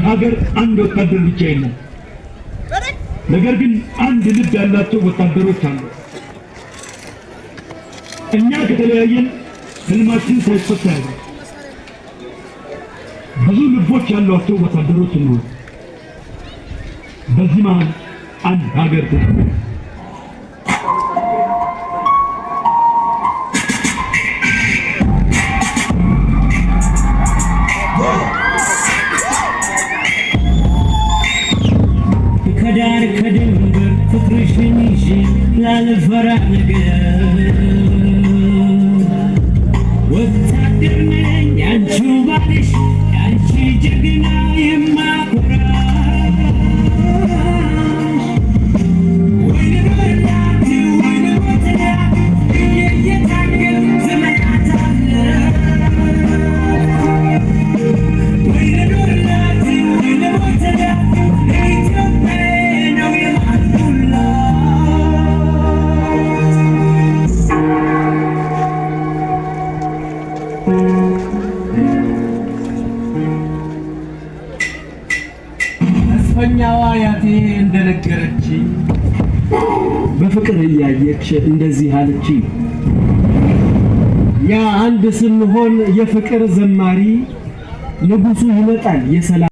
ሀገር አንድ ወታደር ብቻ የለም። ነገር ግን አንድ ልብ ያላቸው ወታደሮች አሉ። እኛ ከተለያየን ህልማችን ሳይፈታ ያለ ብዙ ልቦች ያሏቸው ወታደሮች ነው። በዚህ መሃል አንድ ሀገር ከድንበር ፍቅርሽን ይዤ ላልፈራ ነገር ወታደር ነኝ ያንቺው ባልሽ ያንቺ ጀግና የማኮራሽ ወይ ልበላት ወይ ልሞትላት እየታገል ዘመናት አለ ወይ ልኖርላት ወይ ልሞትላት ለኢትዮጵያ ተስፈኛዋ አያቴ እንደነገረች በፍቅር እያየች እንደዚህ አለች። ያ አንድ ስንሆን የፍቅር ዘማሪ ንጉሱ ይመጣል የሰላም